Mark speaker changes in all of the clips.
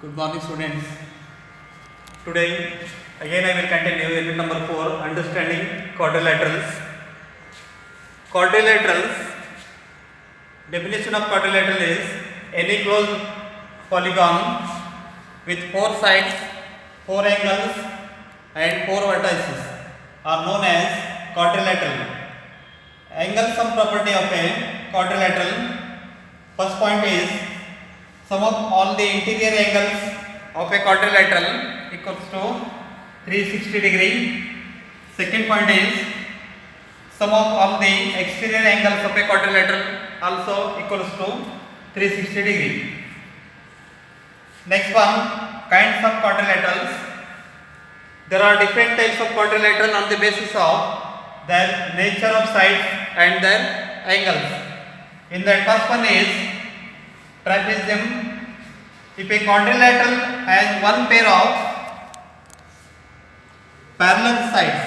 Speaker 1: Good morning, students. Today again I will continue unit number 4, understanding quadrilaterals. Quadrilaterals, definition of quadrilateral is any closed polygon with 4 sides, 4 angles and 4 vertices are known as quadrilateral. Angle sum property of a quadrilateral. First point is sum of all the interior angles of a quadrilateral equals to 360 degree. Second point is sum of all the exterior angles of a quadrilateral also equals to 360 degree. Next one, kinds of quadrilaterals. There are different types of quadrilateral on the basis of their nature of sides and their angles. In that, first one is trapezium. If a quadrilateral has one pair of parallel sides,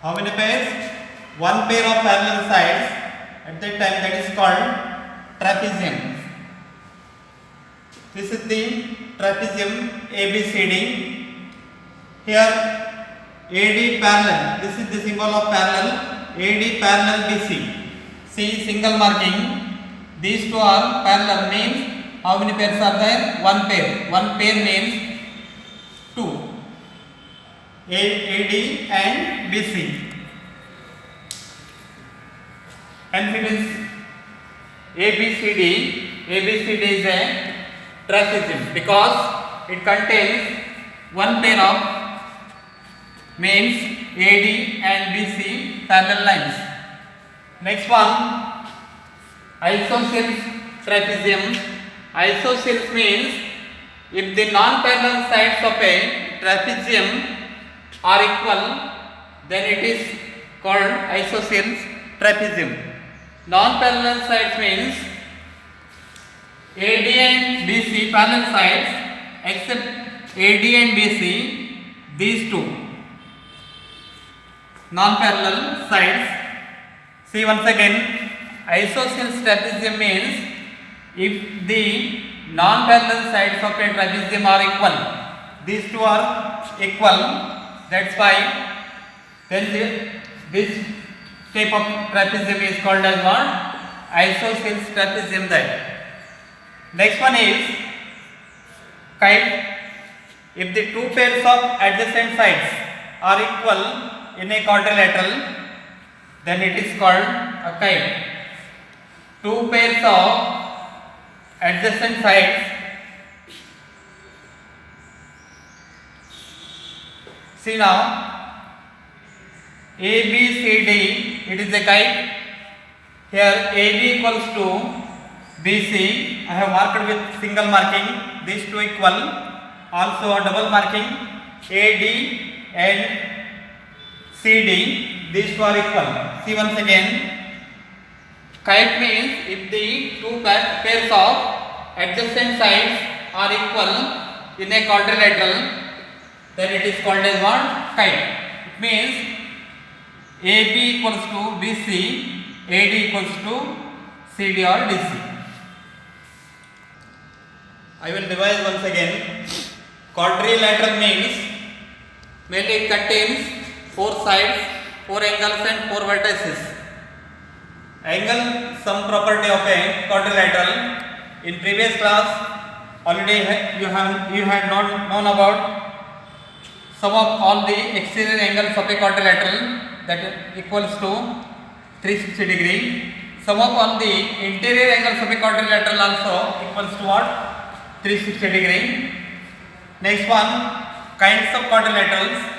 Speaker 1: how many pairs? One pair of parallel sides. At that time, that is called trapezium. This is the trapezium ABCD. Here AD parallel. This is the symbol of parallel. AD parallel BC. See single marking. These two are parallel, means how many pairs are there? One pair. One pair means two. AD and BC. And it is ABCD. ABCD is a trapezium because it contains one pair of, means AD and BC parallel lines. Next one, isosceles trapezium. Isosceles means if the non-parallel sides of a trapezium are equal, then it is called isosceles trapezium. Non-parallel sides means AD and BC parallel sides, except AD and BC, these two non-parallel sides. See once again, isosceles trapezium means if the non-parallel sides of a trapezium are equal, these two are equal, that's why then this type of trapezium is called as what? Isosceles trapezium. That. Next one is kite. If the two pairs of adjacent sides are equal in a quadrilateral, then it is called a kite. Two pairs of adjacent sides see now ABCD, it is a kite. Here AB equals to BC, I have marked with single marking, these two equal, also a double marking AD and CD, these two are equal. See once again, kite means if the two pairs of adjacent sides are equal in a quadrilateral, then it is called as what? Kite. It means AB equals to BC, AD equals to CD or DC. I will revise once again. Quadrilateral means mainly it contains 4 sides, 4 angles and 4 vertices. Angle sum property of a quadrilateral. In previous class already you had not known about sum of all the exterior angles of a quadrilateral, that equals to 360 degree. Sum of all the interior angles of a quadrilateral also equals to what? 360 degree. Next one, kinds of quadrilaterals.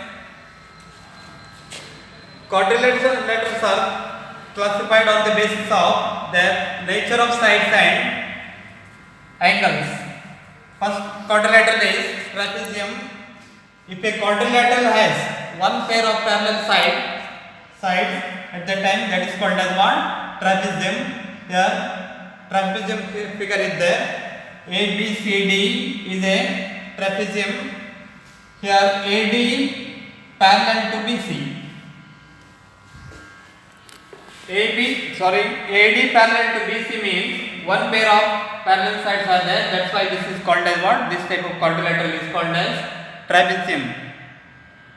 Speaker 1: Quadrilaterals are classified on the basis of their nature of sides and angles. First quadrilateral is trapezium. If a quadrilateral has one pair of parallel sides, at that time that is called as what? Trapezium. Here trapezium figure is there. ABCD is a trapezium. Here AD parallel to BC. AD parallel to BC means one pair of parallel sides are there. That's why this is called as what? This type of quadrilateral is called as trapezium.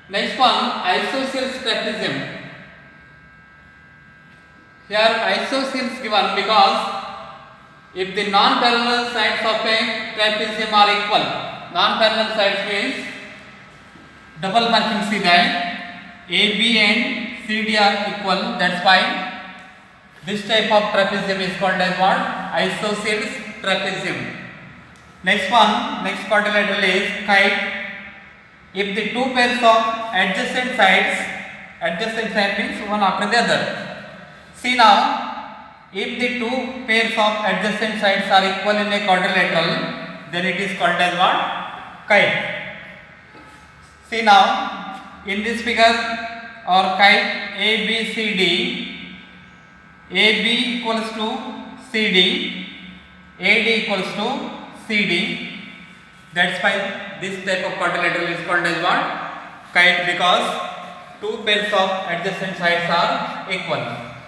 Speaker 1: Next one, isosceles trapezium. Here isosceles given because if the non-parallel sides of a trapezium are equal, non-parallel sides means double marking see that AB and CD are equal. That's why this type of trapezium is called as what? Isosceles trapezium. Next one, next quadrilateral is kite. If the two pairs of adjacent side means one after the other. See now, if the two pairs of adjacent sides are equal in a quadrilateral, then it is called as what? Kite. See now, in this figure our kite ABCD, AB equals to CD, AD equals to CD. That's why this type of quadrilateral is called as what? Kite, because two pairs of adjacent sides are equal.